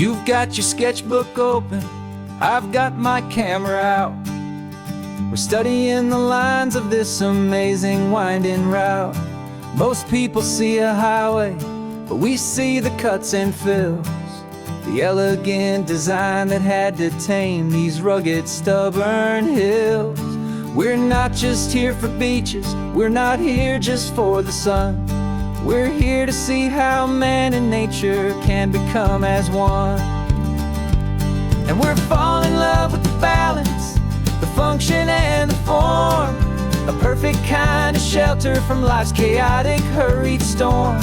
You've got your sketchbook open, I've got my camera out. We're studying the lines of this amazing winding route. Most people see a highway, but we see the cuts and fills, the elegant design that had to tame these rugged, stubborn hills. We're not just here for beaches, we're not here just for the sun. We're here to see how man and nature can become as one. And we're falling in love with the balance, the function and the form, a perfect kind of shelter from life's chaotic, hurried storm.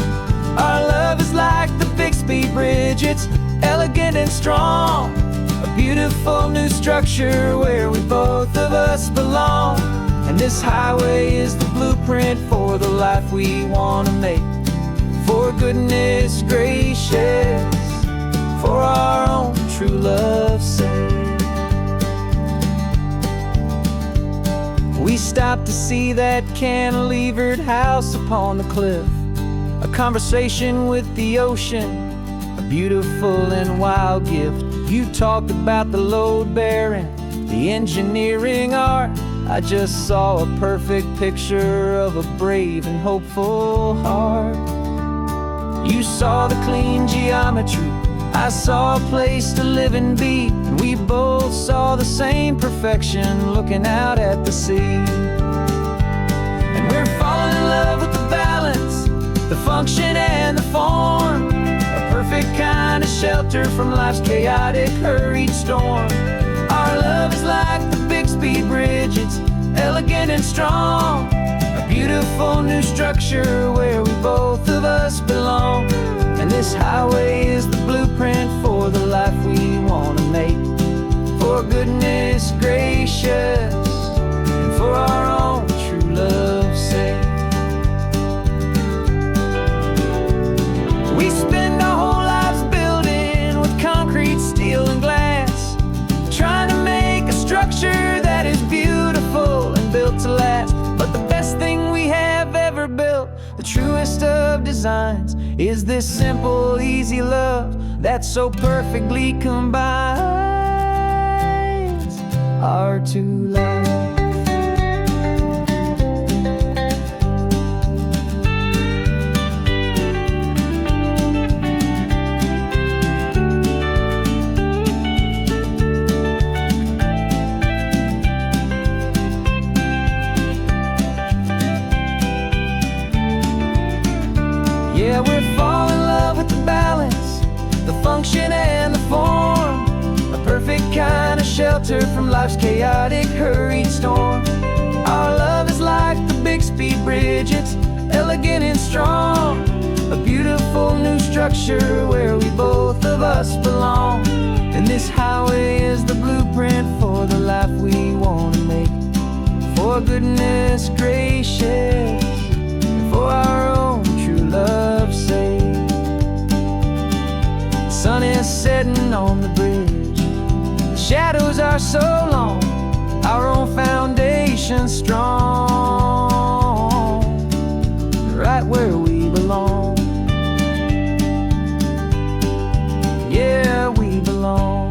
Our love is like the Bixby Bridge, it's elegant and strong, a beautiful new structure where we both of us belong. And this highway is the blueprint for the life we want to make. For goodness gracious, for our own true love's sake. We stopped to see that cantilevered house upon the cliff, a conversation with the ocean, a beautiful and wild gift. You talked about the load bearing, the engineering art. I just saw a perfect picture of a brave and hopeful heart. You saw the clean geometry, I saw a place to live and be, and we both saw the same perfection looking out at the sea. And we're falling in love with the balance, the function and the form, a perfect kind of shelter from life's chaotic, hurried storm. Our love is like the Bixby Bridge, it's elegant and strong, a beautiful new structure where we both of us belong. And this highway is the blueprint for the life we want to make. For goodness gracious, and for our own true love's sake. We spend our whole lives building with concrete, steel and glass, trying to make a structure that is beautiful and built to last. But the best thing we have ever built, the truest of designs, is this simple, easy love that so perfectly combines our two lives. Yeah, we're falling in love with the balance, the function and the form, a perfect kind of shelter from life's chaotic, hurried storm. Our love is like the Bixby Bridge, it's elegant and strong, a beautiful new structure where we both of us belong. And this highway is the blueprint for the life we want to make. For goodness gracious, and for our own true love's sake. The sun is setting on the bridge, the shadows are so long, our own foundation strong, right where we belong. Yeah, we belong.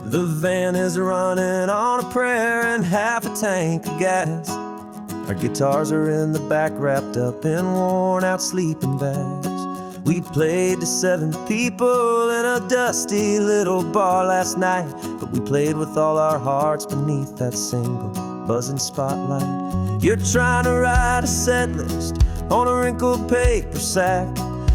The van is running on a prayer and half a tank of gas. Our guitars are in the back wrapped up in worn out sleeping bags. We played to 7 people in a dusty little bar last night, but we played with all our hearts beneath that single buzzing spotlight. You're trying to write a set list on a wrinkled paper sack,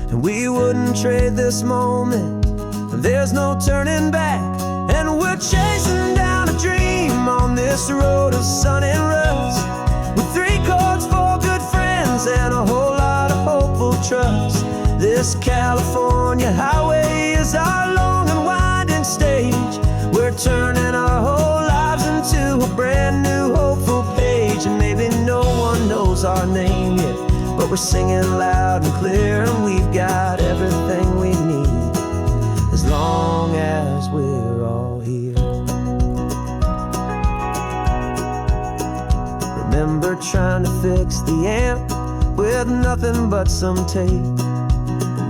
and we wouldn't trade this moment, and there's no turning back. And we're chasing down a dream on this road of sun and rust, with 3 chords, 4 good friends, and a whole lot of hopeful trust. This California highway is our long and winding stage. We're turning our whole lives into a brand new hopeful page. And maybe no one knows our name yet, but we're singing loud and clear, and we've got everything we need as long as we're all here. fix the amp with nothing but some tape.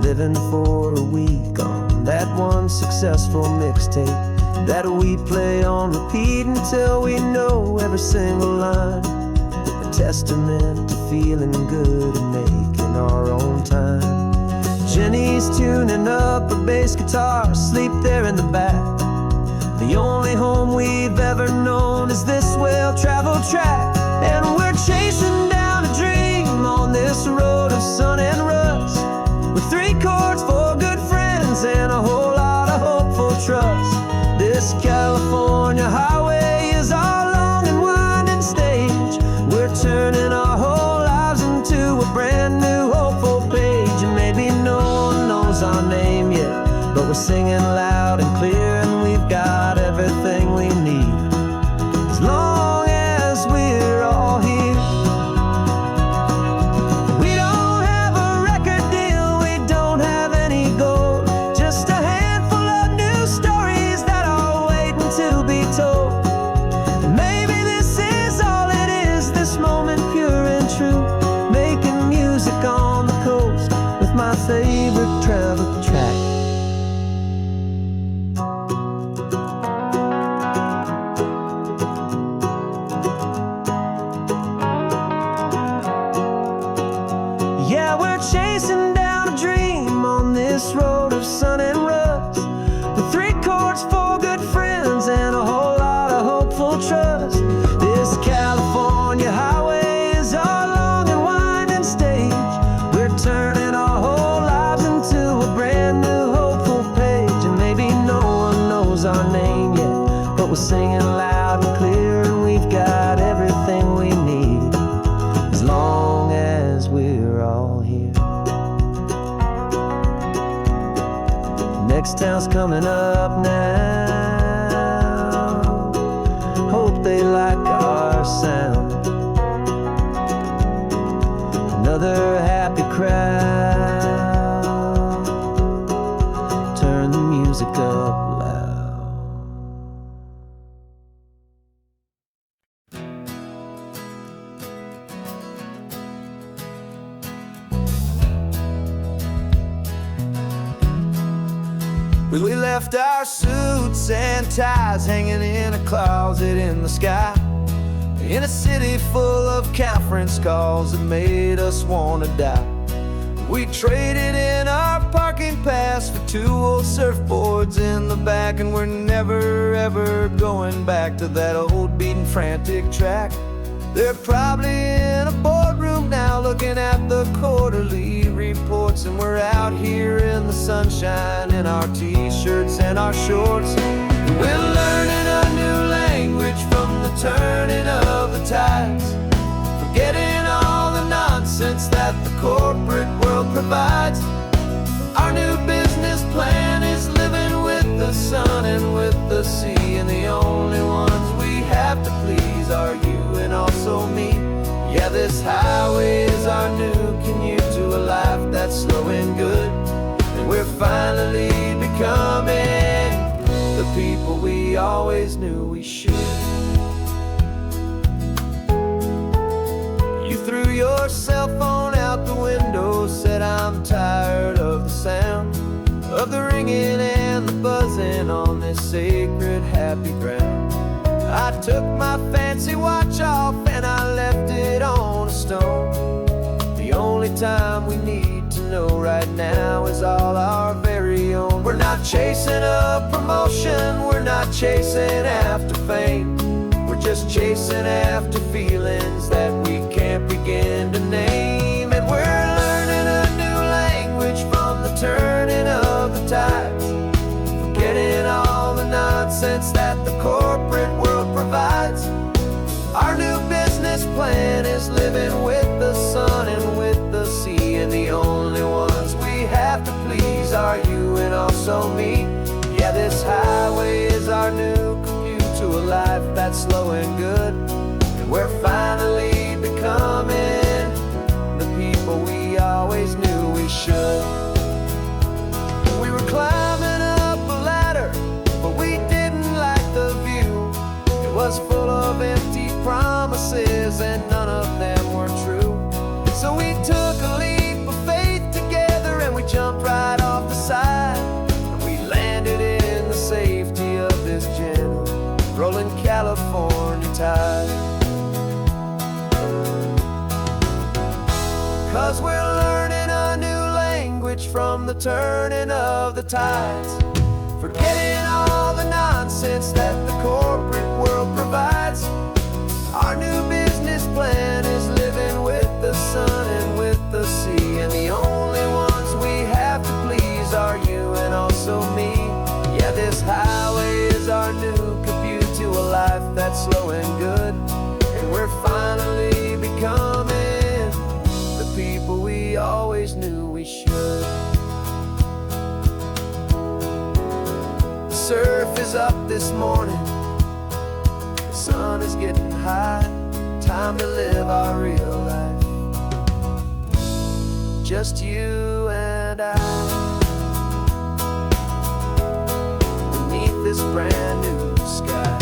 Living for a week on that one successful mixtape that we play on repeat until we know every single line. A testament to feeling good and making our own time. Jenny's tuning up her bass guitar, asleep there in the back. The only home we've ever known is this well-traveled track. And we're chasing down a dream on this road of sun and rust, with 3 chords for good friends and a whole lot of hopeful trust. This California highway is our long and winding stage. We're turning our whole lives into a brand new hopeful page. And maybe no one knows our name yet, but we're singing loud and clear, and we've got everything we need, as long as we're all here. We don't have a record deal, we don't have any gold, just a handful of new stories that are waiting to be told. And maybe this is all it is, this moment pure and true, making music on the coast with my favorite travel track. Yeah, we're chasing down a dream on this road of sun and rust, with 3 chords for good friends and a whole lot of hopeful trust. This California highway is our long and winding stage. We're turning our whole lives into a brand new hopeful page. And maybe no one knows our name yet, but we're singing loud and clear, and we've got everything we need, as long as we're all here. Next town's coming up now, hope they like our sound. Another happy crowd, turn the music up loud. Well, we left our suits and ties hanging in a closet in the sky, in a city full of conference calls that made us want to die. We traded in our parking pass for 2 old surfboards in the back, and we're never ever going back to that old beaten frantic track. They're probably in a boardroom now looking at the quarterly reports, and we're out here in the sunshine in our t-shirts and our shorts. We're learning a new language from the turning of the tides, forgetting all the nonsense that the corporate world provides. Our new business plan is living with the sun and with the sea, and the only ones we have to please are you and also me. Yeah, this highway is our new commute to a life that's slow and good, and we're finally becoming the people we always knew we should. You threw your cell phone out the window, said I'm tired of the sound of the ringing and the buzzing on this sacred happy ground. I took my fancy watch off and I left it on a stone. The only time we need to know right now is all our very own. We're not chasing a promotion, we're not chasing after fame, we're just chasing after feelings that we can't begin to name. And we're learning a new language from the turning of the tides, forgetting all the nonsense that the corporate world provides. Our new business plan is living with the sun and with the sea, and the only ones we have to please are you and also me. Yeah, this highway is our new commute to a life that's slow and good, and we're finally becoming the people we always knew we should. We were climbing up a ladder, but we didn't like the view. It was full of empty promises and none of them were true. 'cause we're learning a new language from the turning of the tides. Forgetting all the nonsense that the corporate world provides. Our new business plan is living with the sun and with the sea, and the only ones we have to please are you and also me. Yeah, this highway is our new commute to a life that's slow and good, and we're finally becoming the people we always knew we should. The surf is up this morning, the sun is getting high. Time to live our real life, just you and I, beneath this brand new sky.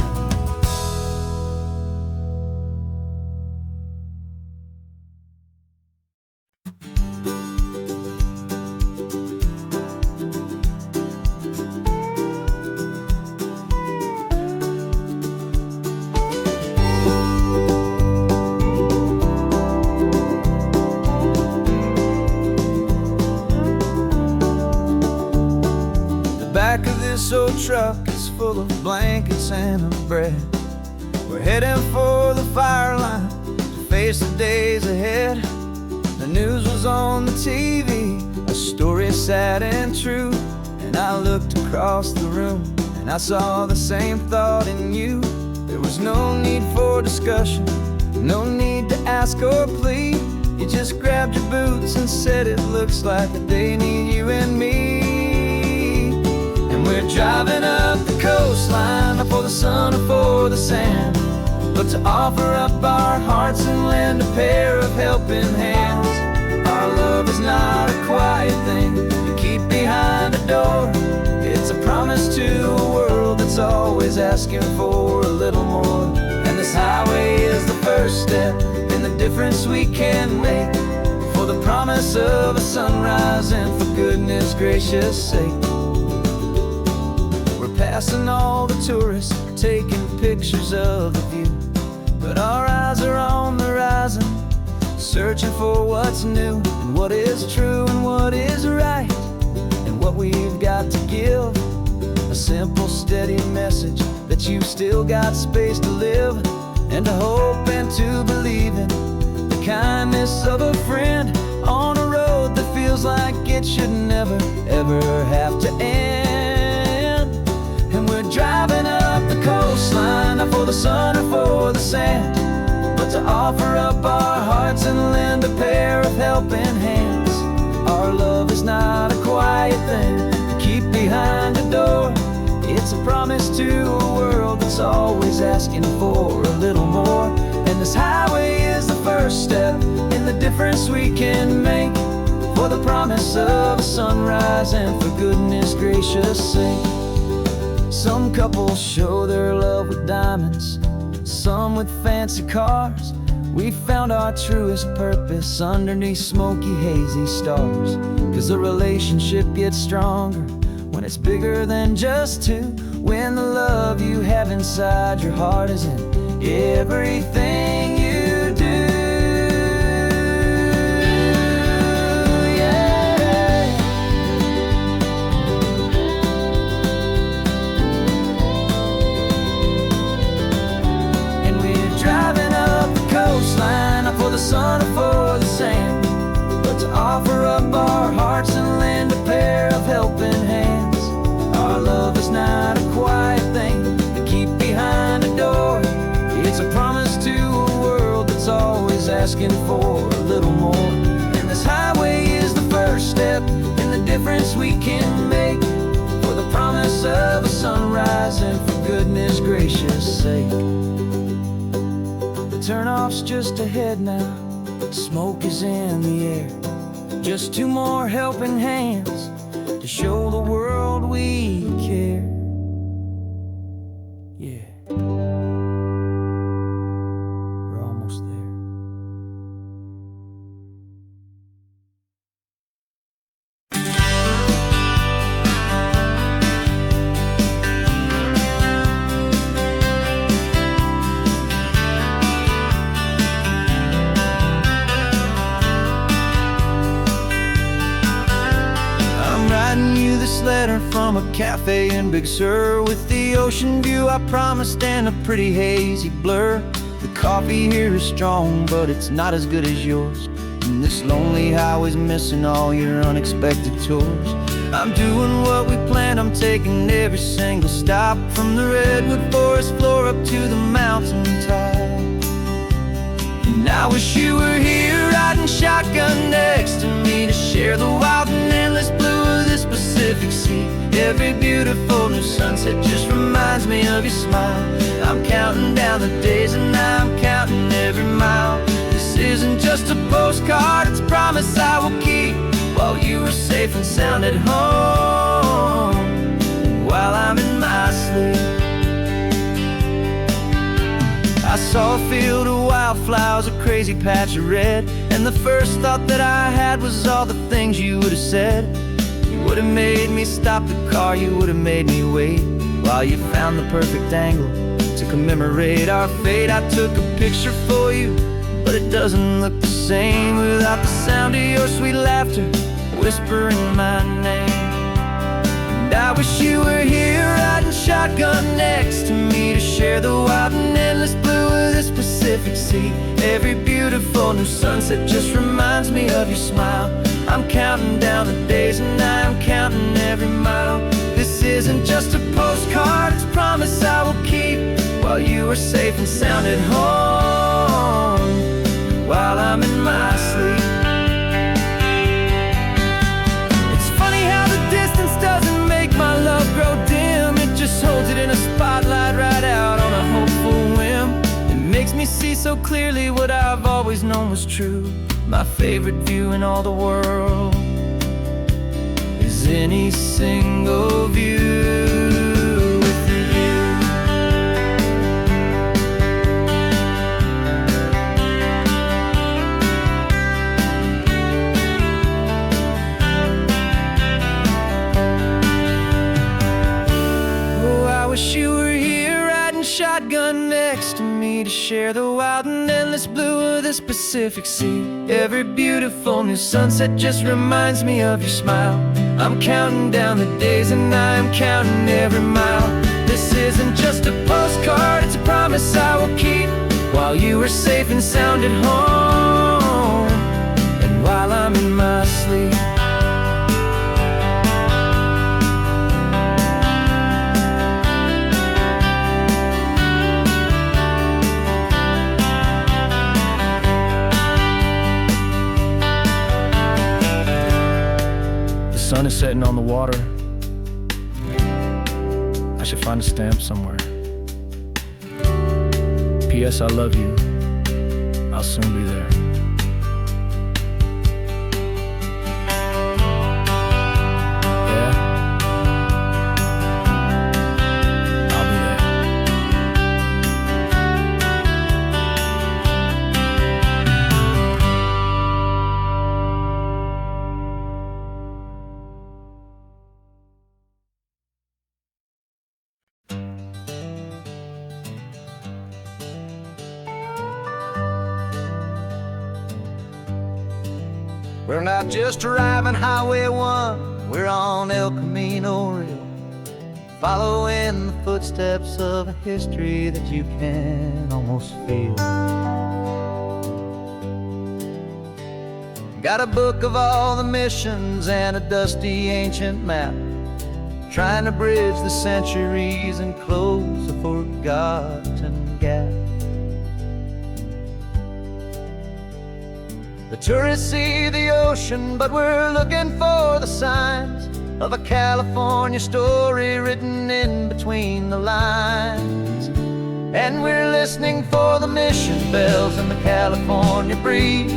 Back of this old truck is full of blankets and of bread. We're heading for the fire line to face the days ahead. The news was on the TV, a story sad and true. And I looked across the room and I saw the same thought in you. There was no need for discussion, no need to ask or plead. You just grabbed your boots and said it looks like the day need you and me. We're driving up the coastline, not for the sun or for the sand, but to offer up our hearts and lend a pair of helping hands. Our love is not a quiet thing you keep behind a door. It's a promise to a world that's always asking for a little more. And this highway is the first step in the difference we can make, for the promise of a sunrise and for goodness gracious sake. Passing all the tourists, taking pictures of the view, but our eyes are on the horizon, searching for what's new and what is true and what is right, and what we've got to give. A simple, steady message that you've still got space to live, and to hope and to believe in the kindness of a friend on a road that feels like it should never, ever have to end. And we're driving up the coastline, not for the sun or for the sand, but to offer up our hearts and lend a pair of helping hands. Our love is not a quiet thing to keep behind a door. It's a promise to a world that's always asking for a little more. And this highway is the first step in the difference we can make, for the promise of a sunrise and for goodness gracious sake. Some couples show their love with diamonds, some with fancy cars. We found our truest purpose underneath smoky, hazy stars. 'Cause the relationship gets stronger when it's bigger than just two, when the love you have inside your heart is in everything you do. For the sun or for the sand, but to offer up our hearts and lend a pair of helping hands. Our love is not a quiet thing to keep behind a door. It's a promise to a world that's always asking for a little more. And this highway is the first step in the difference we can make, for the promise of a sunrise and for goodness gracious sake. Turnoff's just ahead now, smoke is in the air. Just two more helping hands to show the world we care. Yeah, we're almost there. this letter from a cafe in Big Sur, with the ocean view I promised and a pretty hazy blur. The coffee here is strong, but it's not as good as yours, and this lonely highway's missing all your unexpected tours. I'm doing what we planned, I'm taking every single stop, from the redwood forest floor up to the mountain top. And I wish you were here riding shotgun next to me, to share the wild and endless blue of this Pacific Sea. Every beautiful new sunset just reminds me of your smile. I'm counting down the days and I'm counting every mile. This isn't just a postcard, it's a promise I will keep, while you are safe and sound at home, while I'm in my sleep. I saw a field of wildflowers, a crazy patch of red, and the first thought that I had was all the things you would have said. You would have made me stop the car, you would have made me wait, while you found the perfect angle to commemorate our fate. I took a picture for you, but it doesn't look the same without the sound of your sweet laughter whispering my name. And I wish you were here riding shotgun next to me, to share the wild and endless blue of this Pacific Sea. Every beautiful new sunset just reminds me of your smile. I'm counting down the days and I'm counting every mile. This isn't just a postcard, it's a promise I will keep, while you are safe and sound at home, while I'm in my sleep. It's funny how the distance doesn't make my love grow dim, it just holds it in a spotlight right out on a hopeful whim. It makes me see so clearly what I've always known was true. My favorite view in all the world is any single view with you. Oh, I wish you were here riding shotgun next to me, to share the wild and endless blue of this Pacific Sea. Every beautiful new sunset just reminds me of your smile. I'm counting down the days and I'm counting every mile. This isn't just a postcard, it's a promise I will keep, while you are safe and sound at home, and while I'm in my sleep. The sun is setting on the water. I should find a stamp somewhere. P.S. I love you. I'll soon be there. Yeah? I'll be there. We're not just driving Highway 1, we're on El Camino Real, following the footsteps of a history that you can almost feel. Got a book of all the missions and a dusty ancient map, trying to bridge the centuries and close a forgotten gap. The tourists see the ocean, but we're looking for the signs of a California story written in between the lines. And we're listening for the mission bells in the California breeze,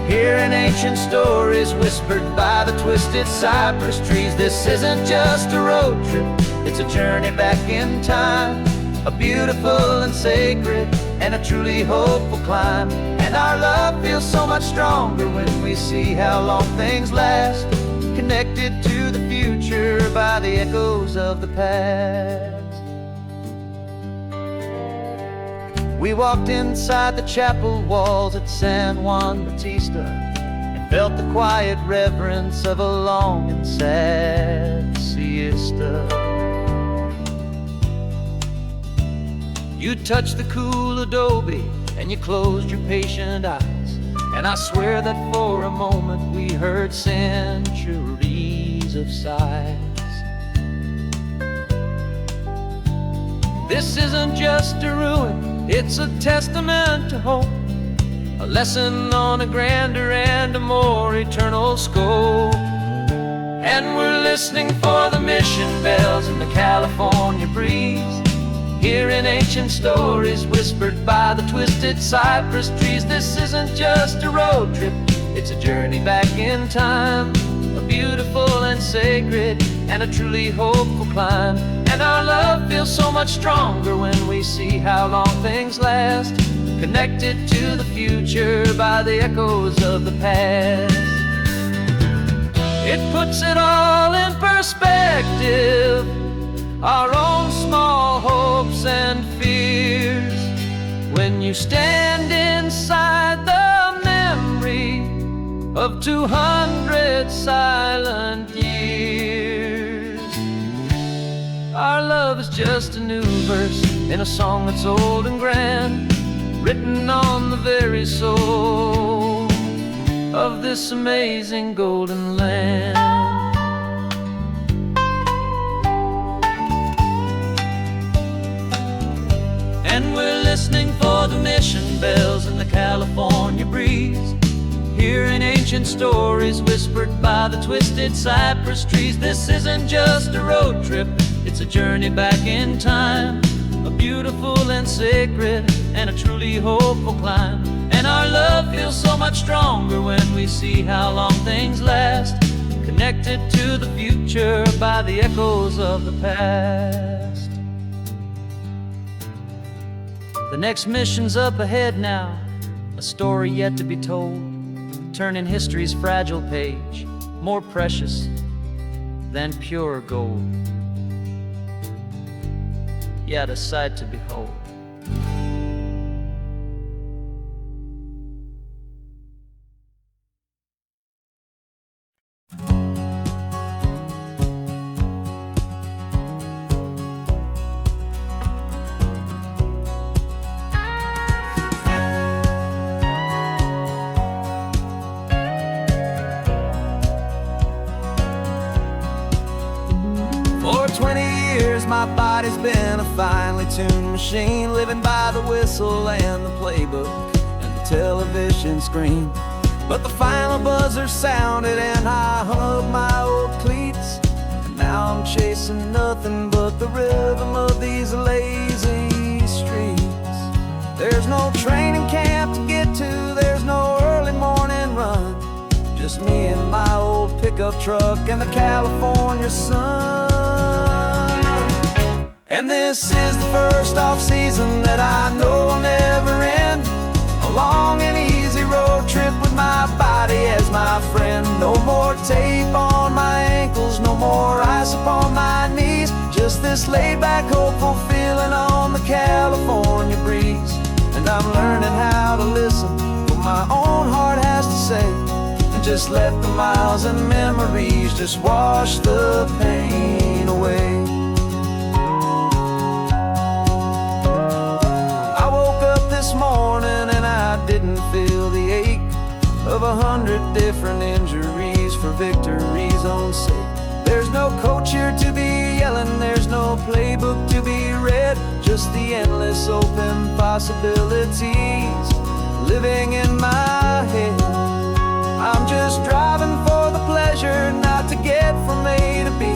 hearing ancient stories whispered by the twisted cypress trees. This isn't just a road trip, it's a journey back in time, a beautiful and sacred and a truly hopeful climb. And our love feels so much stronger when we see how long things last, connected to the future by the echoes of the past. We walked inside the chapel walls at San Juan Bautista and felt the quiet reverence of a long and sad You touched the cool adobe and you closed your patient eyes, and I swear that for a moment we heard centuries of sighs. This isn't just a ruin, it's a testament to hope, a lesson on a grander and a more eternal scope. And we're listening for the mission bells in the California breeze, hearing ancient stories whispered by the twisted cypress trees. This isn't just a road trip, it's a journey back in time, a beautiful and sacred and a truly hopeful climb. And our love feels so much stronger when we see how long things last, connected to the future by the echoes of the past. It puts it all in perspective, our own small hopes and fears, when you stand inside the memory of 200 silent years. Our love is just a new verse in a song that's old and grand, written on the very soul of this amazing golden land. And we're listening for the mission bells in the California breeze, hearing ancient stories whispered by the twisted cypress trees. This isn't just a road trip, it's a journey back in time, a beautiful and sacred and a truly hopeful climb. And our love feels so much stronger when we see how long things last, connected to the future by the echoes of the past. The next mission's up ahead now, a story yet to be told, turning history's fragile page more precious than pure gold. Yet a sight to behold. For 20 years my body's been a finely tuned machine, living by the whistle and the playbook and the television screen. But the final buzzer sounded and I hung up my old cleats, and now I'm chasing nothing but the rhythm of these lazy streets. There's no training camp to get to, there's no early morning run, just me and my old pickup truck and the California sun. And this is the first off-season that I know will never end, a long and easy road trip with my body as my friend. No more tape on my ankles, no more ice upon my knees, just this laid-back, hopeful feeling on the California breeze. And I'm learning how to listen what my own heart has to say, and just let the miles and memories just wash the pain away. This morning and I didn't feel the ache of 100 different injuries for victory's own sake. There's no coach here to be yelling, there's no playbook to be read, just the endless open possibilities living in my head. I'm just driving for the pleasure, not to get from A to B,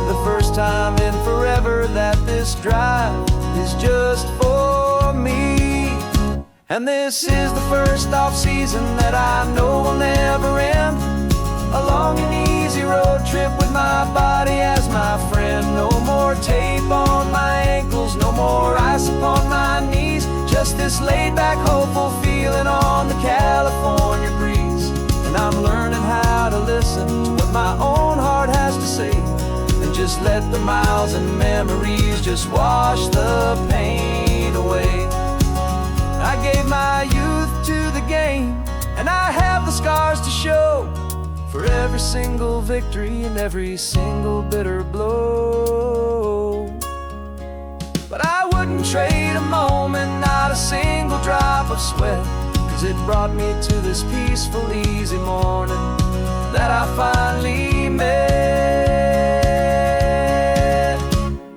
the first time in forever that this drive is just for me. And this is the first off-season that I know will never end, a long and easy road trip with my body as my friend. No more tape on my ankles, no more ice upon my knees, just this laid-back, hopeful feeling on the California breeze. And I'm learning how to listen to what my own heart has to say, and just let the miles and memories just wash the pain away. I gave my youth to the game, and I have the scars to show for every single victory and every single bitter blow. But I wouldn't wouldn't trade a moment, not a single drop of sweat, 'cause it brought me to this peaceful, easy morning that I finally met.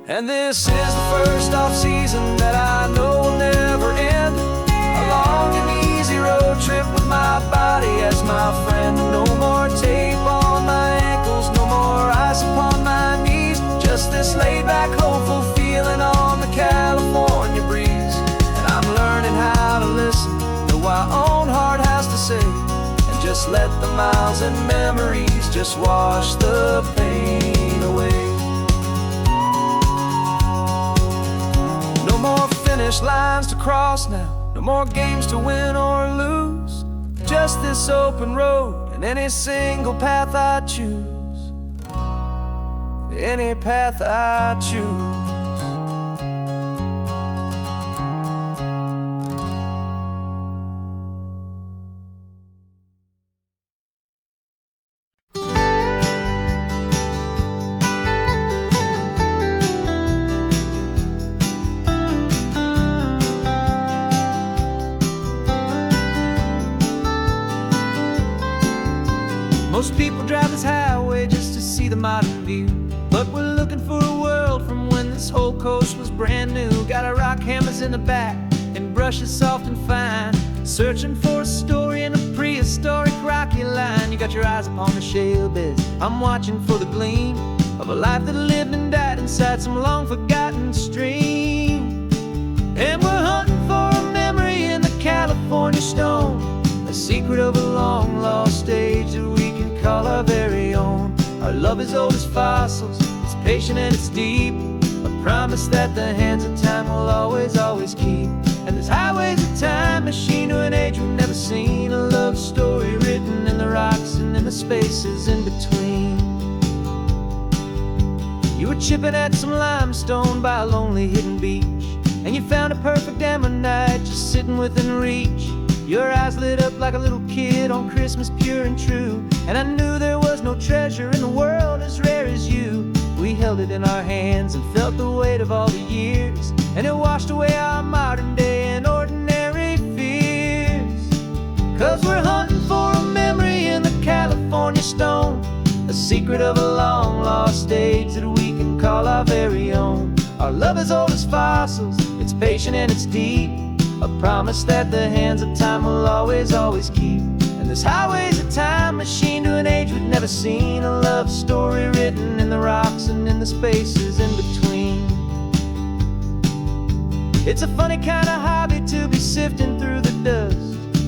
And this is the first off-season that I know will never end. A long and easy road trip with my body as my friend. No more tape on my ankles, no more ice upon my knees. Just this laid-back, hopeful feeling on the California breeze. And I'm learning how to listen to what my own heart has to say, and just let the miles and memories just wash the pain away. No more finish lines to cross now, no more games to win or lose. Just this open road and any single path I choose. Any path I choose. Most people drive this highway just to see the modern view, but we're looking for a world from when this whole coast was brand new. Got our rock hammers in the back and brushes soft and fine, searching for a story in a prehistoric rocky line. You got your eyes upon the shale beds, I'm watching for the gleam of a life that lived and died inside some long forgotten stream. And we're hunting for a memory in the California stone, a secret of a long lost age that we can call our very own. Our love is old as fossils, it's patient and it's deep, a promise that the hands of time will always, always keep. And this highway's a time machine to an age we've never seen, a love story written in the rocks and in the spaces in between. You were chipping at some limestone by a lonely hidden beach, and you found a perfect ammonite just sitting within reach. Your eyes lit up like a little kid on Christmas, pure and true, and I knew there was no treasure in the world as rare as you. We held it in our hands and felt the weight of all the years, and it washed away our modern day and ordinary fears. 'Cause we're hunting for a memory in the California stone, a secret of a long lost age that we can call our very own. Our love is old as fossils, it's patient and it's deep, a promise that the hands of time will always, always keep. And this highway's a time machine to an age we've never seen, a love story written in the rocks and in the spaces in between. It's a funny kind of hobby to be sifting through the dust,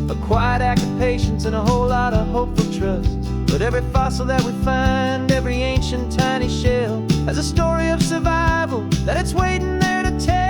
a quiet act of patience and a whole lot of hopeful trust. But every fossil that we find, every ancient tiny shell, has a story of survival that it's waiting there to tell.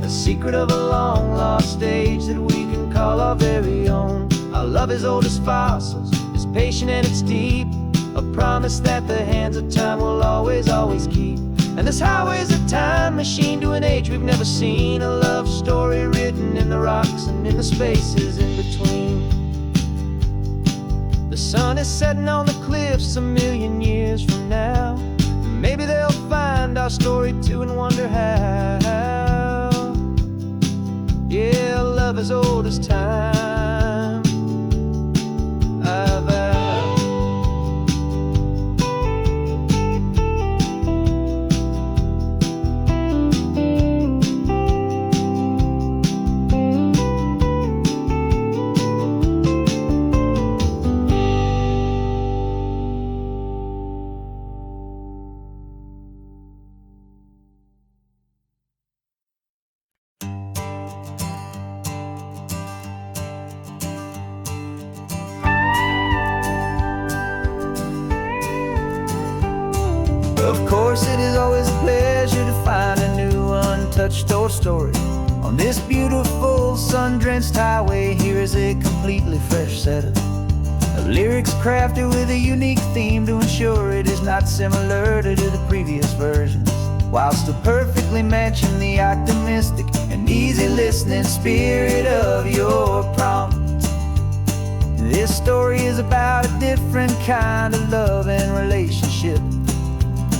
Secret of a long lost age that we can call our very own. Our love is old as fossils, it's patient and it's deep, a promise that the hands of time will always, always keep. And this highway's a time machine to an age we've never seen, a love story written in the rocks and in the spaces in between. The sun is setting on the cliffs a million years from now, maybe they'll find our story too and wonder how. Yeah, love as old as time, I vow. Of course, it is always a pleasure to find a new untouched old story. On this beautiful sun-drenched highway, here is a completely fresh set of lyrics crafted with a unique theme to ensure it is not similar to the previous versions. while still perfectly matching the optimistic and easy listening spirit of your prompt. This story is about a different kind of love and relationship.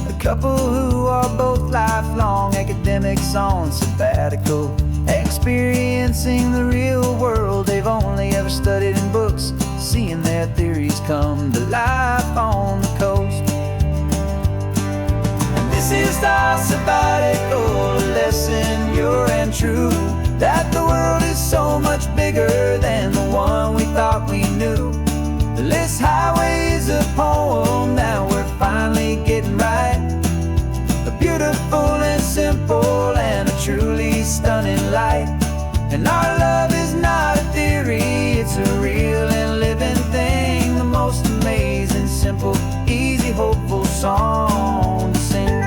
A couple who are both lifelong academics on sabbatical, experiencing the real world they've only ever studied in books, seeing their theories come to life on the coast. And this is our sabbatical lesson, pure and true, that the world is so much bigger than the one we thought we knew. This highway is a poem that we're finally getting right. A beautiful and simple and a truly stunning light. And our love is not a theory, it's a real and living thing. The most amazing, simple, easy, hopeful song to sing.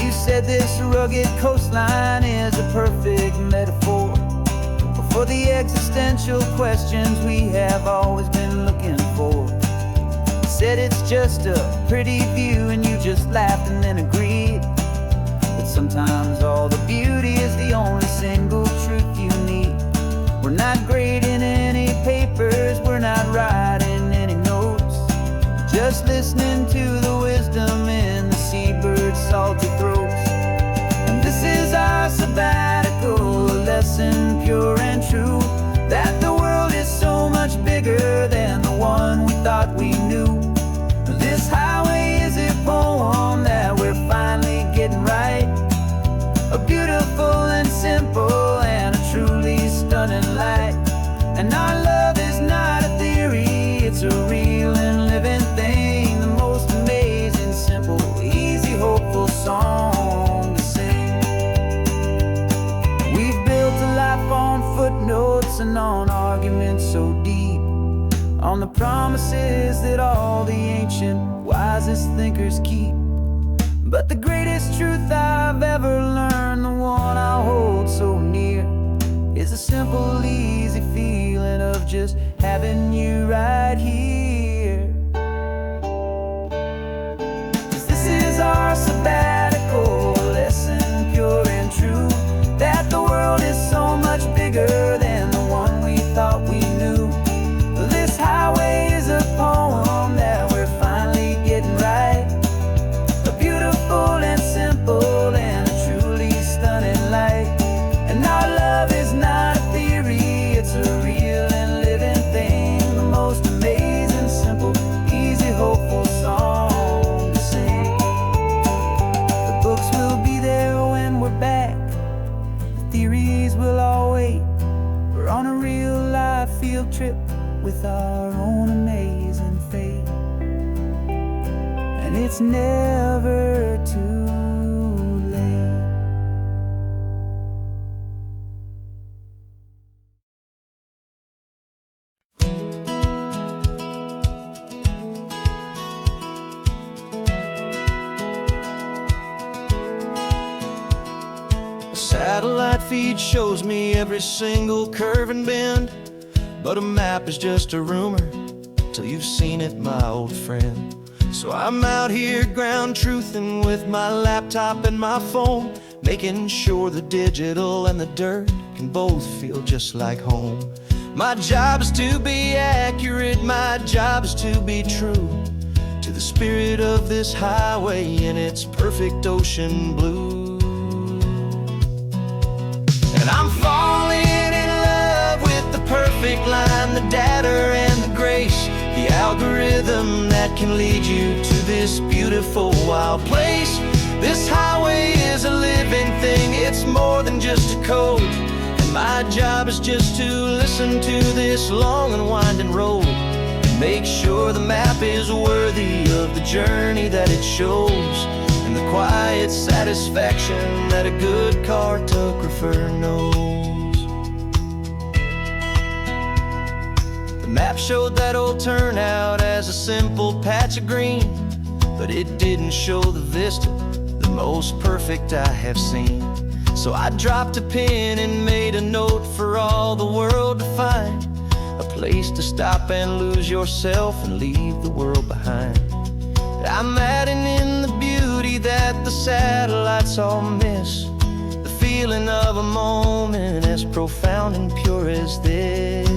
You said this rugged coastline is a perfect metaphor for the existential questions we have always been looking for. You said it's just a pretty view and you just laughed and then agreed. But sometimes all the beauty is the only single truth you need. We're not grading any papers, we're not writing any notes, just listening to the wisdom in the seabird's salty throats. And this is our sabbatical lesson, pure and true, that the world is so much bigger than the one we thought we knew. This highway is a poem that we're finally getting right. A beautiful and simple and a truly stunning light. And our love is not a theory, it's a real and living thing. The most amazing, simple, easy, hopeful song to sing. We've built a life on footnotes and on arguments so deep, on the promises that all the ancient, wisest thinkers keep. But the greatest truth I've ever learned, the one I hold so near, is a simple, easy feeling of just having you right here. 'Cause this is our sabbatical lesson, pure and true, that the world is so much bigger than the one we thought we knew. This highway is a poem that we're finally getting right. A beautiful and simple and a truly stunning light. And our love is not a theory, it's a real and living thing. The most amazing, simple, easy, hopeful song to sing. The books will be there when we're back, the theories will all wait. We're on a real life field trip with our own amazing fate. And it's never too late. A satellite feed shows me every single curve and bend, but a map is just a rumor till you've seen it, my old friend. So I'm out here ground truthing with my laptop and my phone, making sure the digital and the dirt can both feel just like home. My job is to be accurate, my job is to be true to the spirit of this highway in its perfect ocean blue. And I'm falling in love with the perfect line, the data and the grace, the algorithm that can lead you to this beautiful wild place. This highway is a living thing, it's more than just a code. And my job is just to listen to this long and winding road and make sure the map is worthy of the journey that it shows, and the quiet satisfaction that a good cartographer knows. The map showed that old turnout as a simple patch of green, but it didn't show the vista, the most perfect I have seen. So I dropped a pin and made a note for all the world to find, a place to stop and lose yourself and leave the world behind. I'm adding in the beauty that the satellites all miss, the feeling of a moment as profound and pure as this.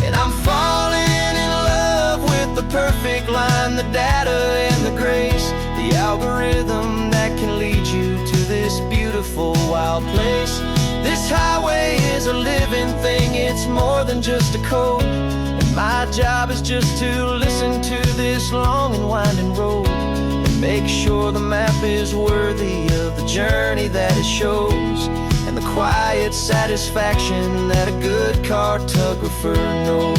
And I'm falling in love with the perfect line, the data and the grace, the algorithm that can lead you to this beautiful wild place. This highway is a living thing, it's more than just a code. And my job is just to listen to this long and winding road and make sure the map is worthy of the journey that it shows, and the quiet satisfaction that a good cartographer knows.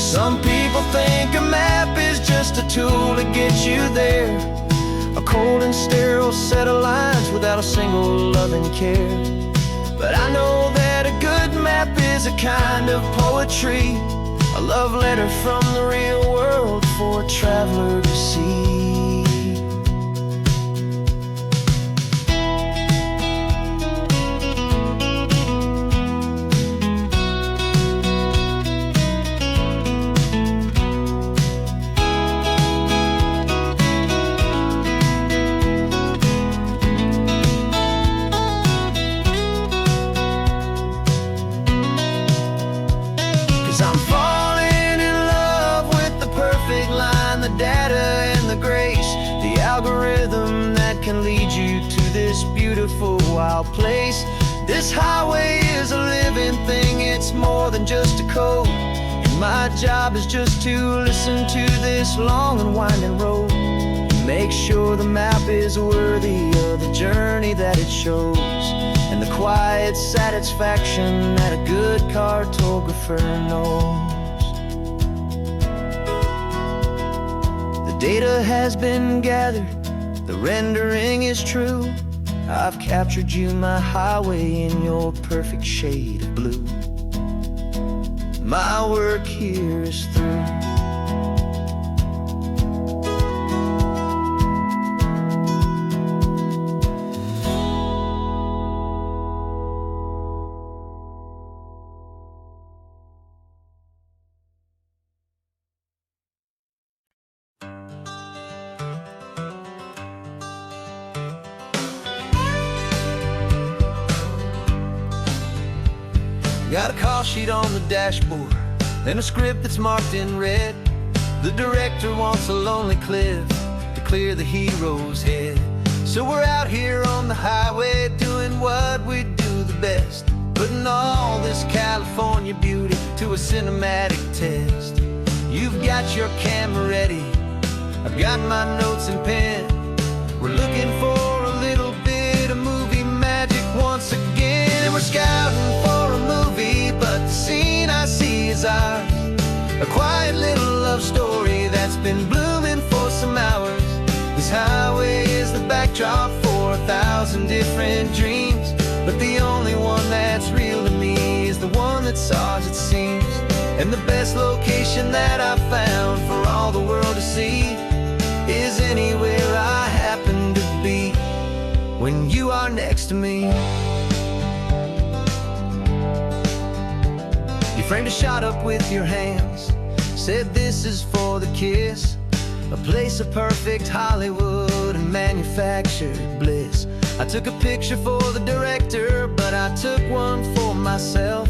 Some people think a map is just a tool to get you there, a cold and sterile set of lines without a single loving care. But I know that a good map is a kind of poetry, a love letter from the real world for a traveler to see. 'Cause I'm falling in love with the perfect line, the data and the grace, the algorithm that can lead you to this beautiful wild place. This highway is a living thing, it's more than just a code. And my job is just to listen to this long and winding road, make sure the map is worthy of the journey that it shows, and the quiet satisfaction that a good cartographer knows. The data has been gathered, the rendering is true. I've captured you, my highway, in your perfect shade of blue. My work here is through. Got a call sheet on the dashboard and a script that's marked in red. The director wants a lonely cliff to clear the hero's head. So we're out here on the highway doing what we do the best, putting all this California beauty to a cinematic test. You've got your camera ready, I've got my notes and pen. We're looking for a little bit of movie magic once again. And we're scouting for a movie, but the scene I see is ours, a quiet little love story that's been blooming for some hours. This highway is the backdrop for 1,000 different dreams, but the only one that's real to me is the one that's ours, it seems. And the best location that I've found for all the world to see is anywhere I happen to be when you are next to me. You framed a shot up with your hands, said this is for the kiss, a place of perfect Hollywood and manufactured bliss. I took a picture for the director, but I took one for myself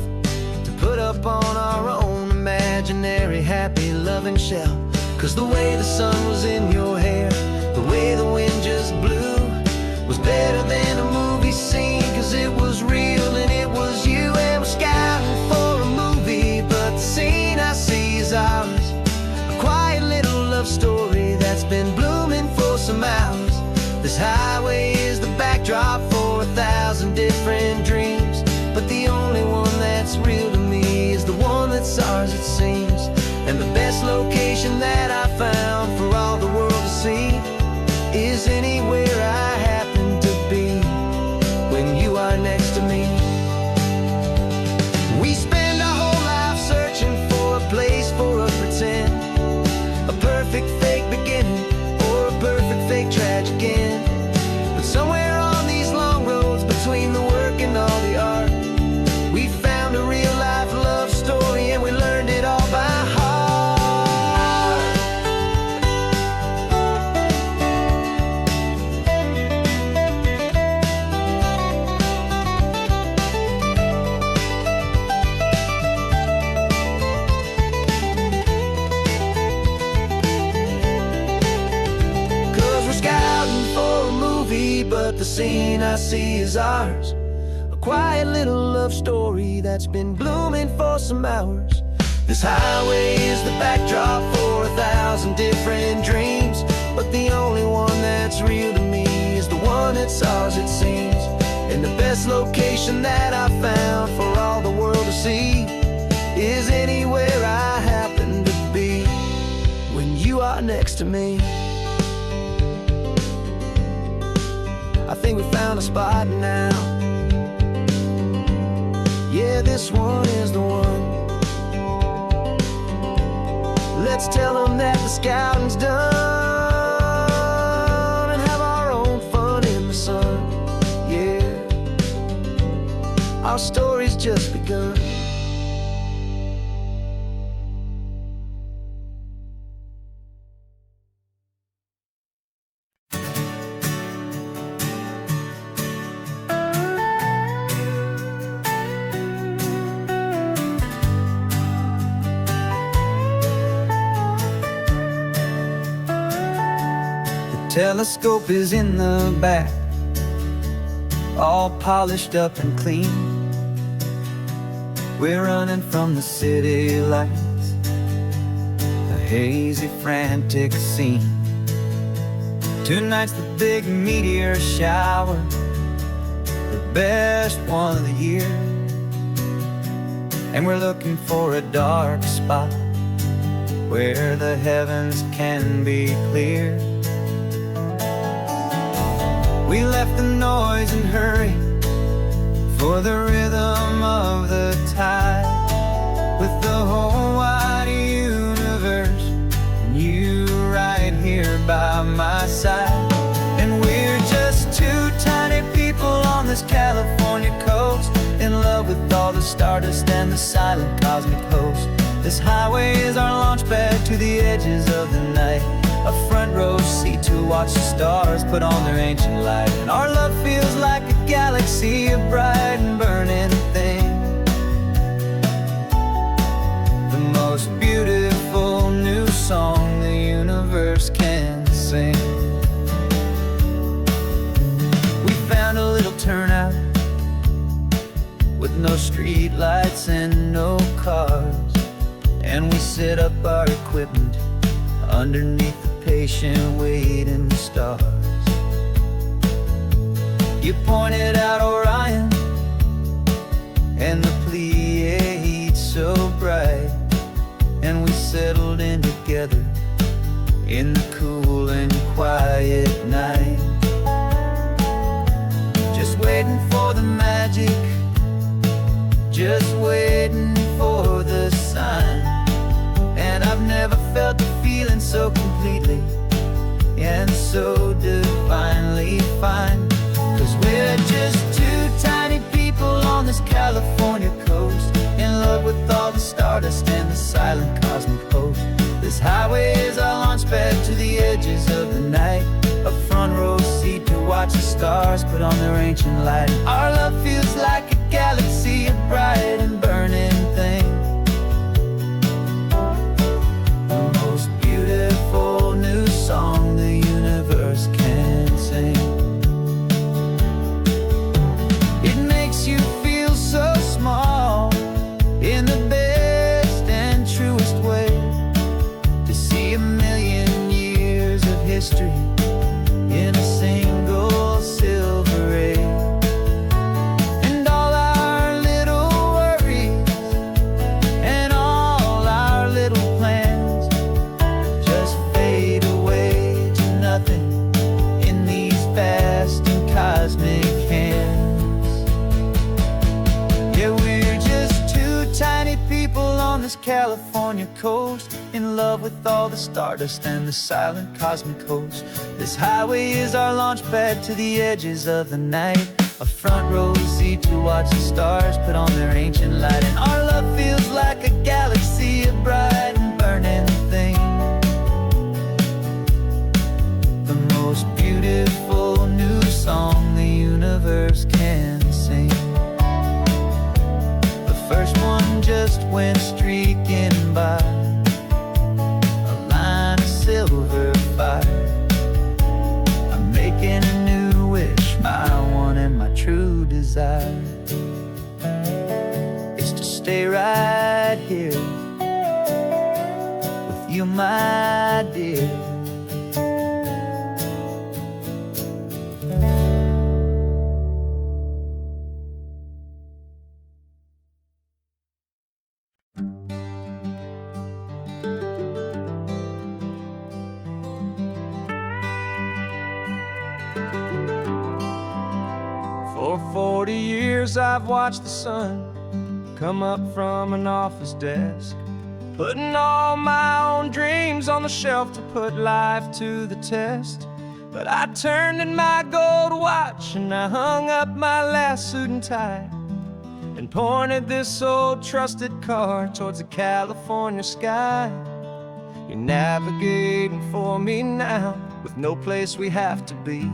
to put up on our own imaginary happy loving shelf. 'Cause the way the sun was in your hair, the way the wind just blew, was better than a movie scene, 'cause it was real and it was you. And we're scouting for a movie, but the scene I see is ours, a quiet little love story that's been blooming for some hours. This highway is the backdrop for 1,000 different dreams, but the only one that's real to me is the one that's ours, it seems. And the best location that I found for all the world to see is anywhere I happen to be when you are next to me. We spend our whole life searching for a place for a pretend, a perfect fake beginning or a perfect fake tragic end. But somewhere on these long roads between the work and all the art, we found a real life love story, and we learned it all by the scene I see is ours. A quiet little love story that's been blooming for some hours. This highway is the backdrop for 1,000 different dreams, but the only one that's real to me is the one that's ours, it seems. And the best location that I found for all the world to see is anywhere I happen to be when you are next to me. I think we found a spot now. Yeah, this one is the one. Let's tell them that the scouting's done and have our own fun in the sun. Yeah, our story's just begun. Telescope is in the back, all polished up and clean. We're running from the city lights, a hazy, frantic scene. Tonight's the big meteor shower, the best one of the year. And we're looking for a dark spot where the heavens can be clear. We left the noise and hurry for the rhythm of the tide, with the whole wide universe and you right here by my side. And we're just two tiny people on this California coast, in love with all the stardust and the silent cosmic host. This highway is our launch pad to the edges of the night, a front row seat to watch the stars put on their ancient light. And our love feels like a galaxy, a bright and burning thing, the most beautiful new song the universe can sing. We found a little turnout with no street lights and no cars, and we set up our equipment underneath the patient waiting stars. You pointed out Orion and the Pleiades so bright, and we settled in together in the cool and quiet night, just waiting for the magic, just waiting for the sign. And I've never felt the feeling so completely and so divinely fine, 'cause we're just two tiny people on this California coast, in love with all the stardust and the silent cosmic host. This highway is our launch pad to the edges of the night, a front row seat to watch the stars put on their ancient light. Our love feels like a galaxy, a bright and burning thing, beautiful new song the universe can sing. It makes you feel so small in the best and truest way, to see 1,000,000 years of history in a single silver ray. And all our little worries and all our little plans just fade away to nothing in these vast and cosmic hands. Yeah, we're just two tiny people on this California coast, in love with all the stardust and the silent cosmic host. This highway is our launch pad to the edges of the night, a front row seat to watch the stars put on their ancient light. And our love feels like a galaxy, a bright and burning thing, the most beautiful new song the universe can sing. The first one just went streaking by, a line of silver fire. I'm making a new wish, my desire is to stay right here with you, my dear. For 40 years I've watched the sun come up from an office desk, putting all my own dreams on the shelf to put life to the test. But I turned in my gold watch and I hung up my last suit and tie and pointed this old trusted car towards the California sky. You're navigating for me now with no place we have to be,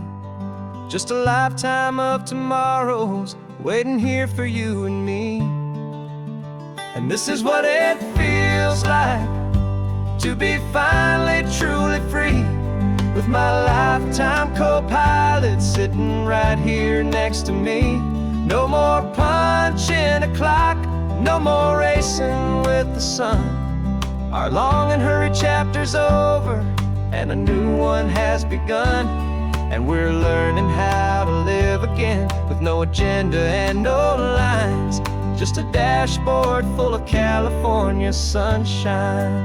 just a lifetime of tomorrows waiting here for you and me. And this is what it feels like to be finally truly free, with my lifetime co-pilot sitting right here next to me. No more punching a clock, no more racing with the sun. Our long and hurried chapter's over and a new one has begun. And we're learning how to live again with no agenda and no lines, just a dashboard full of California sunshine.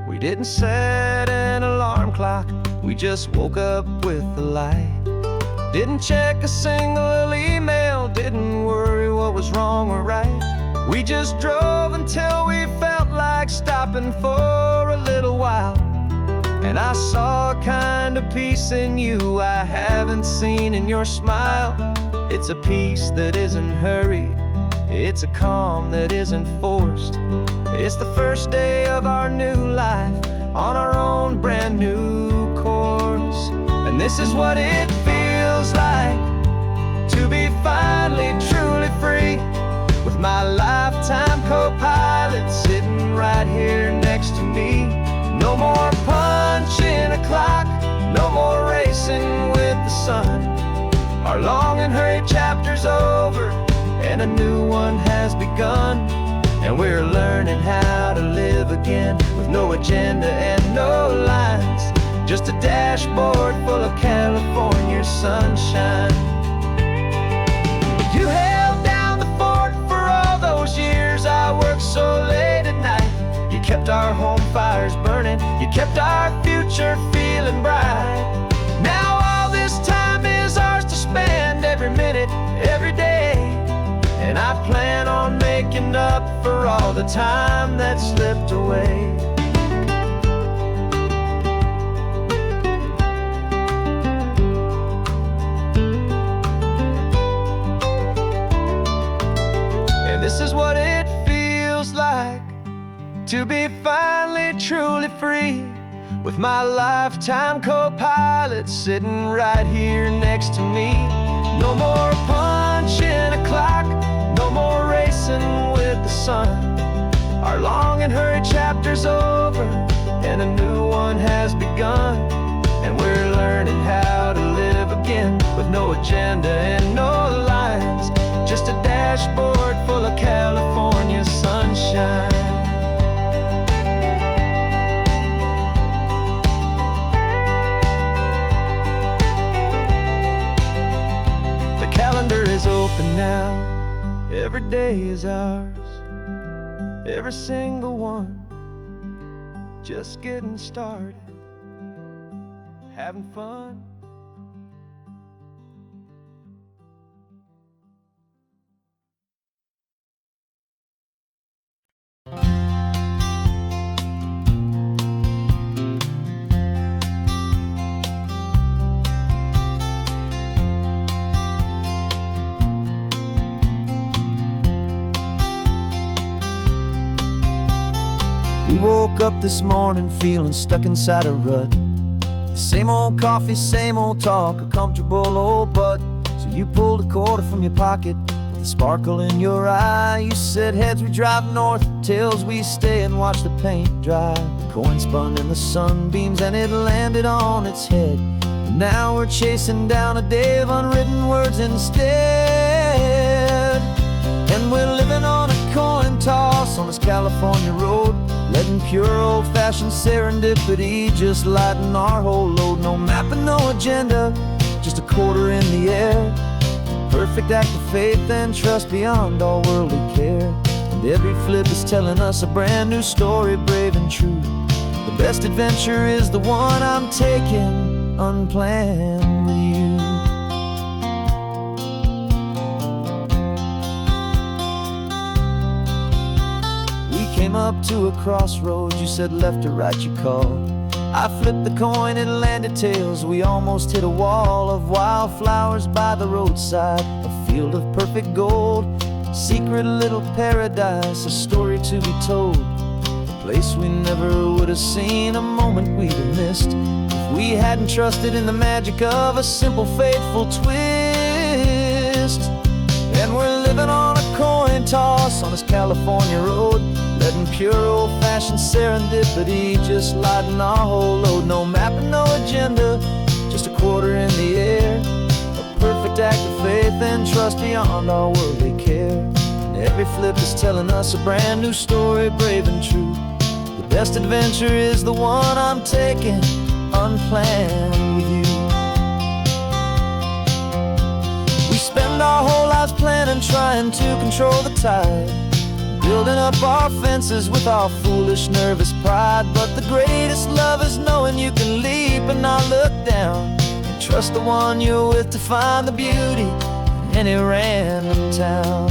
We didn't set an alarm clock, we just woke up with the light. Didn't check a single email, didn't worry what was wrong or right. We just drove until we felt like stopping for a little while. And I saw a kind of peace in you I haven't seen in your smile. It's a peace that isn't hurried, it's a calm that isn't forced. It's the first day of our new life on our own brand new course. And this is what it feels like to be finally truly free, with my lifetime co-pilot sitting right here next to me. No more punching a clock, no more racing with the sun. Our long and hurried chapter's over and a new one has begun. And we're learning how to live again with no agenda and no lines, just a dashboard full of California sunshine. You held down the fort for all those years I worked so late at night. You kept our home fires burning, you kept our future feeling bright. Now all this time is ours to spend, every minute, every day. And I plan on making up for all the time that slipped away. And this is what it feels like to be finally truly free, with my lifetime co-pilot sitting right here next to me. No more punching a clock, no more racing with the sun. Our long and hurried chapter's over and a new one has begun. And we're learning how to live again with no agenda and no lines, just a dashboard full of California sunshine. Calendar is open now, every day is ours, every single one, just getting started, having fun. We woke up this morning feeling stuck inside a rut. Same old coffee, same old talk, a comfortable old butt. So you pulled a quarter from your pocket with a sparkle in your eye. You said, heads we drive north, tails we stay and watch the paint dry. The coin spun in the sunbeams and it landed on its head. Now we're chasing down a day of unwritten words instead. And we're living on a coin toss on this California road, letting pure old-fashioned serendipity just lighten our whole load. No map and no agenda, just a quarter in the air. Perfect act of faith and trust beyond all worldly care. And every flip is telling us a brand new story, brave and true. The best adventure is the one I'm taking unplanned with you. We came up to a crossroads, you said left or right you called. I flipped the coin, it landed tails. We almost hit a wall of wildflowers by the roadside, a field of perfect gold, secret little paradise, a story to be told. A place we never would have seen, a moment we'd have missed if we hadn't trusted in the magic of a simple, faithful twist. And we're living on a coin toss on this California road, letting pure old-fashioned serendipity just lighten our whole load. No map and no agenda, just a quarter in the air. A perfect act of faith and trust beyond all worldly care. And every flip is telling us a brand new story, brave and true. The best adventure is the one I'm taking unplanned with you. We spend our whole lives planning, trying to control the tide, building up our fences with our foolish, nervous pride. But the greatest love is knowing you can leap and not look down, and trust the one you're with to find the beauty in any random town.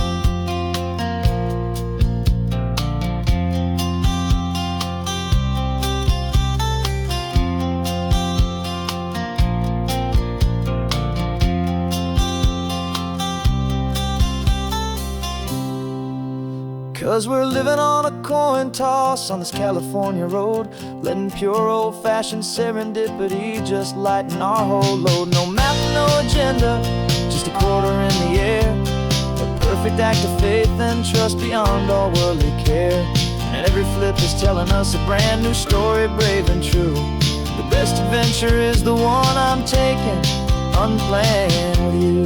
'Cause we're living on a coin toss on this California road, letting pure old-fashioned serendipity just lighten our whole load. No map, no agenda, just a quarter in the air. A perfect act of faith and trust beyond all worldly care. And every flip is telling us a brand new story, brave and true. The best adventure is the one I'm taking unplanned with you.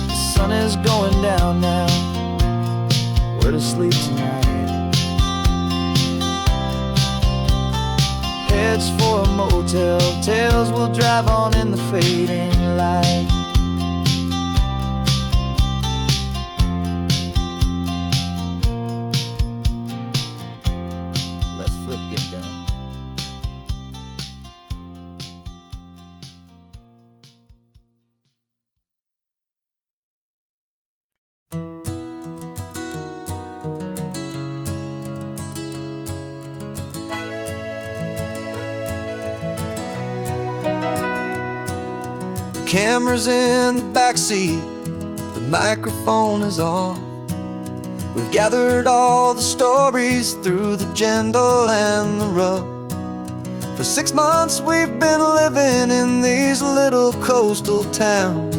The sun is going down now, we're to sleep tonight. Heads for a motel, tails will drive on in the fading light. Let's flip get down. Camera's in the backseat, the microphone is on. We've gathered all the stories through the gentle and the rough. For 6 months we've been living in these little coastal towns,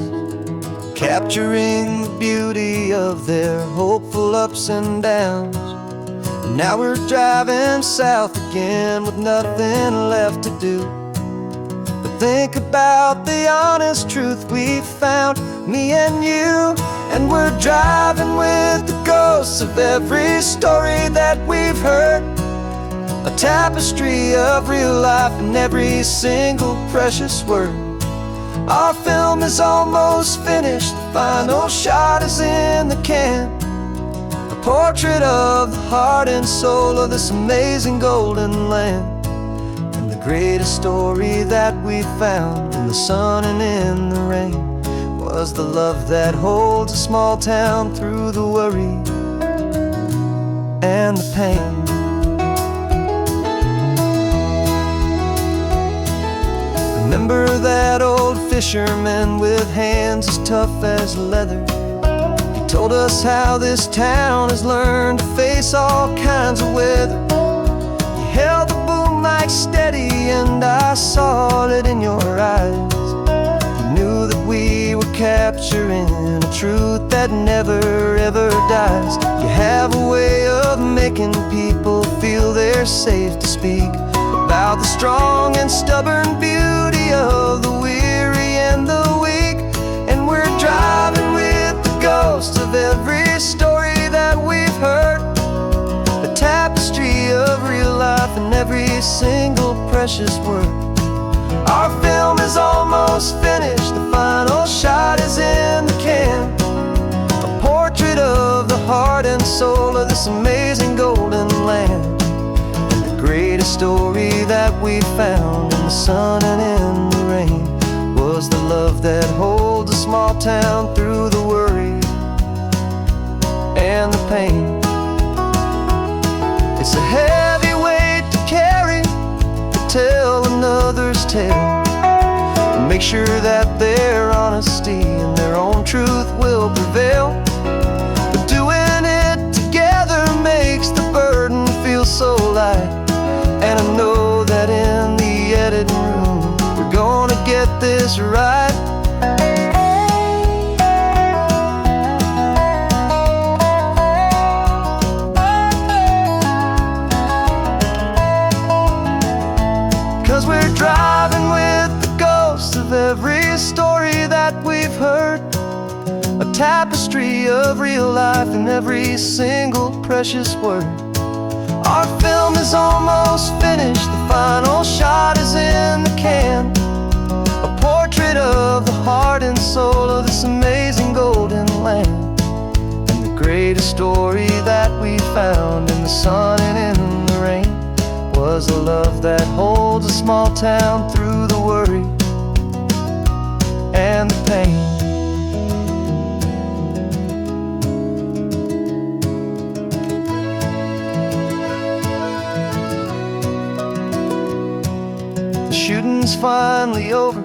capturing the beauty of their hopeful ups and downs. And now we're driving south again with nothing left to do. Think about the honest truth we've found, me and you. And we're driving with the ghosts of every story that we've heard, a tapestry of real life in every single precious word. Our film is almost finished, the final shot is in the can, a portrait of the heart and soul of this amazing golden land. Greatest story that we found in the sun and in the rain was the love that holds a small town through the worry and the pain. Remember that old fisherman with hands as tough as leather? He told us how this town has learned to face all kinds of weather. You held the boom mic steady and I saw it in your eyes. You knew that we were capturing a truth that never ever dies. You have a way of making people feel they're safe to speak about the strong and stubborn beauty of the weary and the weak. And we're driving with the ghosts of every story that we've heard, a tapestry of real life in every single precious word. Our film is almost finished, the final shot is in the can, a portrait of the heart and soul of this amazing golden land. And the greatest story that we found in the sun and in the rain was the love that holds a small town through the worry and the pain. It's a heavy weight to carry, to tell another's tale, and make sure that their honesty and their own truth will prevail. But doing it together makes the burden feel so light, and I know that in the editing room we're gonna get this right. 'Cause we're driving with the ghosts of every story that we've heard, a tapestry of real life in every single precious word. Our film is almost finished, the final shot is in the can, a portrait of the heart and soul of this amazing golden land. And the greatest story that we found in the sun and in the rain was the love that holds a small town through the worry and the pain. The shooting's finally over,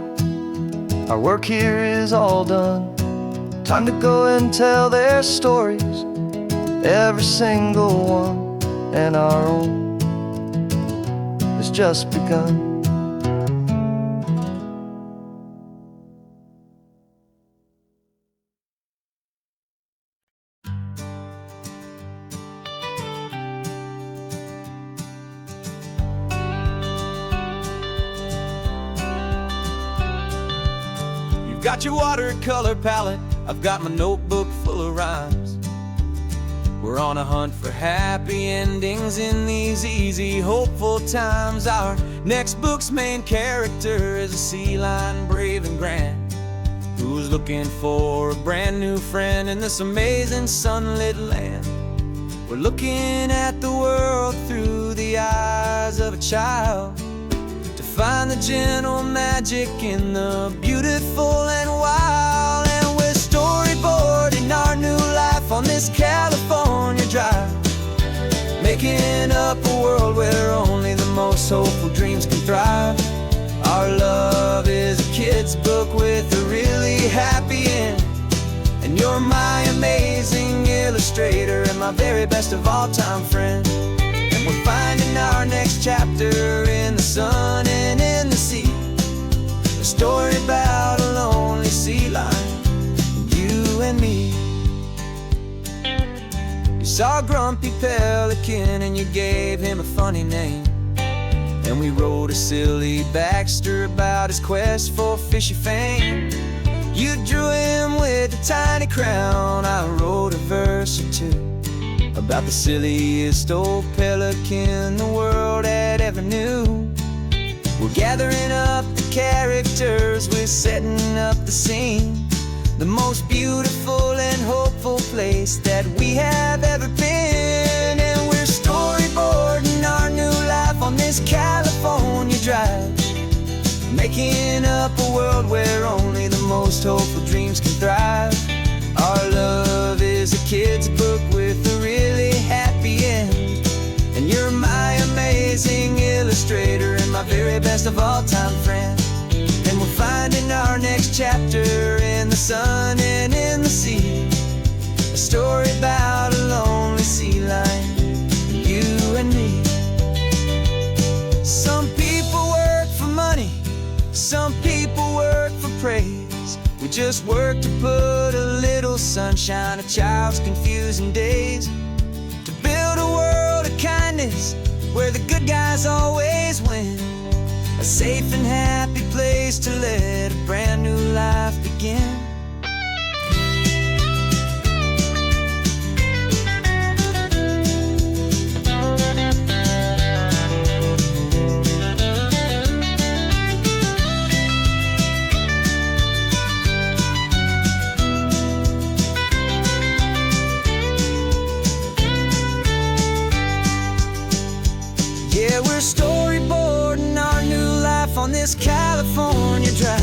our work here is all done. Time to go and tell their stories, every single one, and our own has just begun. You've got your watercolor palette, I've got my notebook full of rhymes. We're on a hunt for happy endings in these easy, hopeful times. Our next book's main character is a sea lion, brave and grand, who's looking for a brand new friend in this amazing sunlit land. We're looking at the world through the eyes of a child, to find the gentle magic in the beautiful and wild. And we're storyboarding our new life on this California drive, making up a world where only the most hopeful dreams can thrive. Our love is a kid's book with a really happy end, and you're my amazing illustrator and my very best of all time friend. And we're finding our next chapter in the sun and in the sea, a story about a lonely sea lion, you and me. You saw a grumpy pelican and you gave him a funny name, and we wrote a silly Baxter about his quest for fishy fame. You drew him with a tiny crown, I wrote a verse or two about the silliest old pelican the world had ever knew. We're gathering up the characters, we're setting up the scene, the most beautiful and hopeful place that we have ever been. And we're storyboarding our new life on this California drive, making up a world where only the most hopeful dreams can thrive. Our love is a kid's book with a really happy end, and you're my amazing illustrator and my very best of all time friend. And we're finding our next chapter in the sun and in the sea, a story about a lonely sea lion, you and me. Some people work for money, some people work for praise. We just work to put a little sunshine a child's confusing days. happiness, where the good guys always win. A safe and happy place to let a brand new life begin. Yeah, we're storyboarding our new life on this California drive,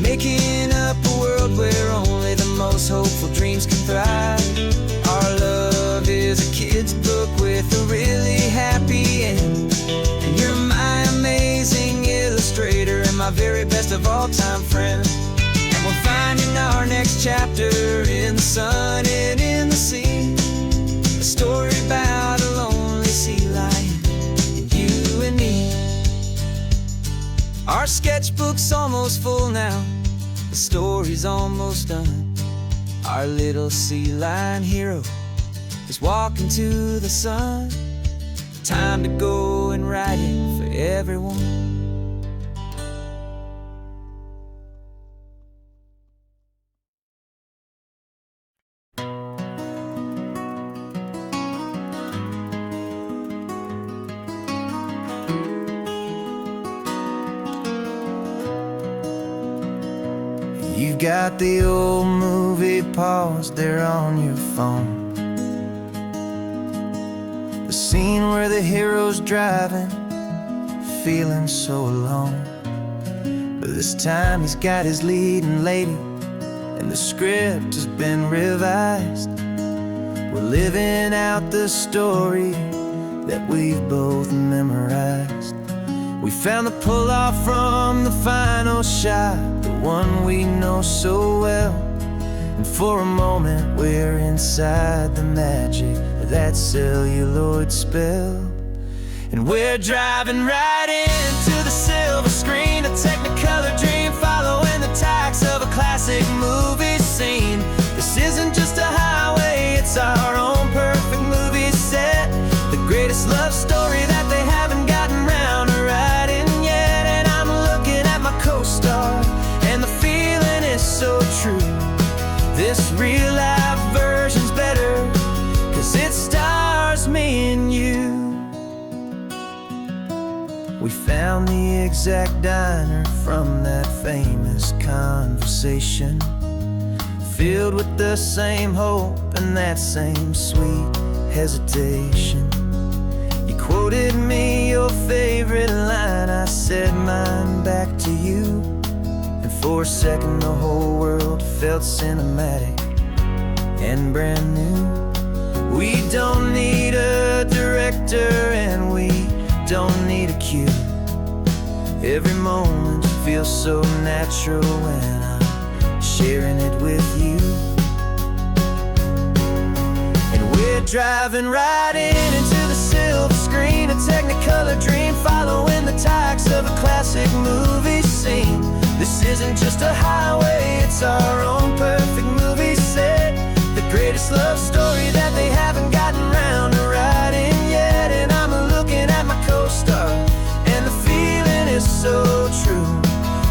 making up a world where only the most hopeful dreams can thrive. Our love is a kid's book with a really happy end, and you're my amazing illustrator and my very best of all-time friend. And we're finding our next chapter in the sun and in the sea, a story about a lonely sea lion, you and me. Our sketchbook's almost full now, the story's almost done. Our little sea lion hero is walking to the sun. Time to go and write it for everyone. You've got the old movie paused there on your phone, the scene where the hero's driving, feeling so alone. But this time he's got his leading lady, and the script has been revised. We're living out the story that we've both memorized. We found the pull-off from the final shot, the one we know so well. And for a moment we're inside the magic of that celluloid spell. And we're driving right into the silver screen, a technicolor dream, following the tacks of a classic movie scene. This isn't just a highway, it's our own perfect movie set, the greatest love story that they haven't gotten round to writing yet. And I'm looking at my co-star, and the feeling is so true. This real life version's better, 'cause it stars me and you. We found the exact diner from that famous conversation, filled with the same hope and that same sweet hesitation. You quoted me your favorite line, I said mine back to you. And for a second the whole world felt cinematic and brand new. We don't need a director and we don't need a cue. Every moment feels so natural when I'm sharing it with you. And we're driving right into the silver screen, a technicolor dream, following the tacks of a classic movie scene. This isn't just a highway, it's our own perfect movie set, the greatest love story that they haven't gotten round to writing yet. And I'm looking at my co-star, and the feeling is so true.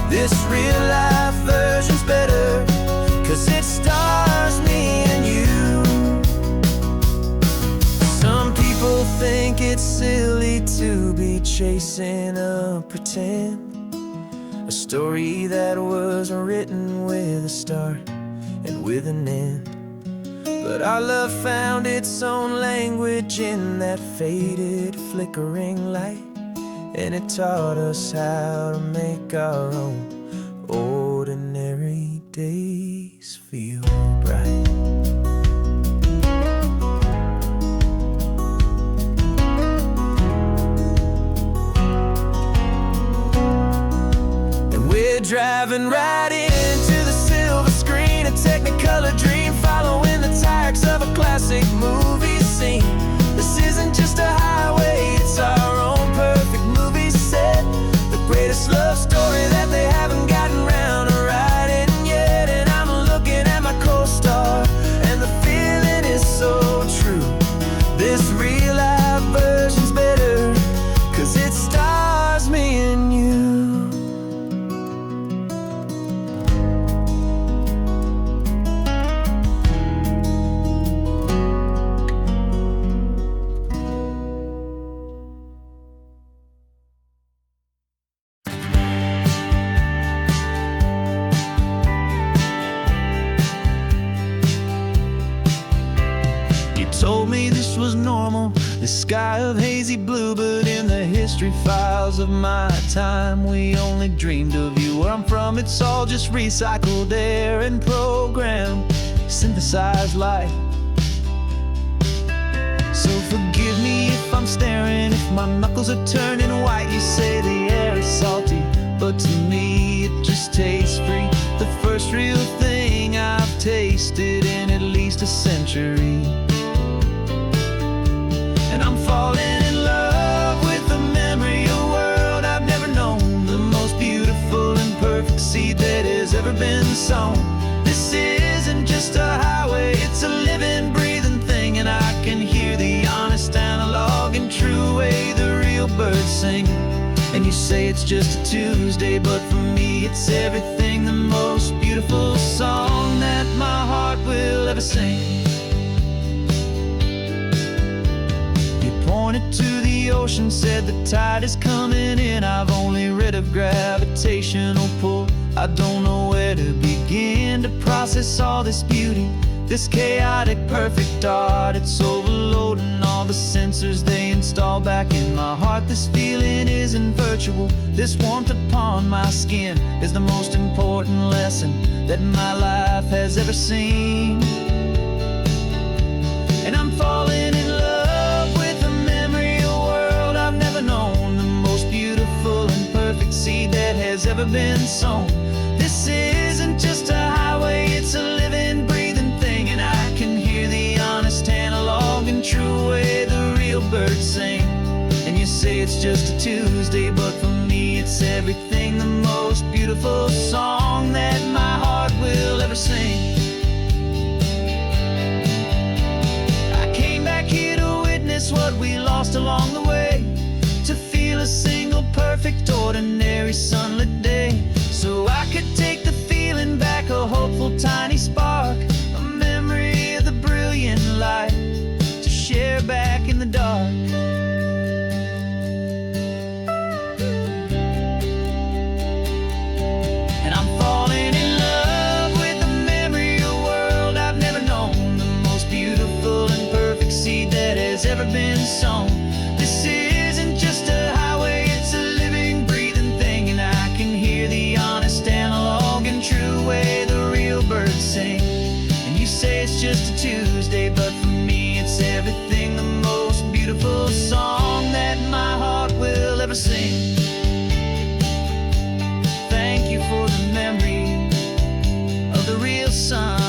This real life version's better, 'cause it stars me and you. Some people think it's silly to be chasing a pretend, a story that was written with a start and with an end. But our love found its own language in that faded, flickering light, and it taught us how to make our own ordinary days feel bright. And we're driving right into the silver screen, a technicolor dream, following the tacks of a classic movie scene. This isn't just a highway, it's our own perfect movie set, the greatest love story that they haven't gotten round to writing yet. And I'm looking at my co-star, and the feeling is so true. This real life told me this was normal, this sky of hazy blue. But in the history files of my time, we only dreamed of you. Where I'm from, it's all just recycled air and programmed, synthesized light. So forgive me if I'm staring, if my knuckles are turning white. You say the air is salty, but to me it just tastes free. The first real thing I've tasted in at least a century. And I'm falling in love with the memory of a world I've never known, the most beautiful and perfect seed that has ever been sown. This isn't just a highway, it's a living, breathing thing. And I can hear the honest, analog, and true way the real birds sing. And you say it's just a Tuesday, but for me it's everything, the most beautiful song that my heart will ever sing. You pointed to the ocean, said the tide is coming in. I've only read of gravitational pull. I don't know where to begin to process all this beauty, this chaotic, perfect art. It's overloading all the sensors they install back in my heart. This feeling isn't virtual, this warmth upon my skin is the most important lesson that my life has ever seen. And I'm falling in love with the memory of a world I've never known, the most beautiful and perfect seed that has ever been sown. This isn't just a highway, it's a living, breathing thing. And I can hear the honest, analog, and true way the real birds sing. And you say it's just a Tuesday, but for me it's everything, the most beautiful song that my heart will ever sing. I came back here to witness what we lost along the way, to feel a single, perfect, ordinary, sunlit day. So I could take the feeling back, a hopeful tiny spark, a memory of the brilliant light to share back in the dark. And I'm falling in love with the memory of a world I've never known, the most beautiful and perfect seed that has ever been sown. This isn't just a highway, it's a living, breathing thing. And I can hear the honest, analog, and true way the real birds sing. And you say it's just a Tuesday, but for me it's everything, the most beautiful song that my heart will ever sing. Thank you for the memory of the real sun.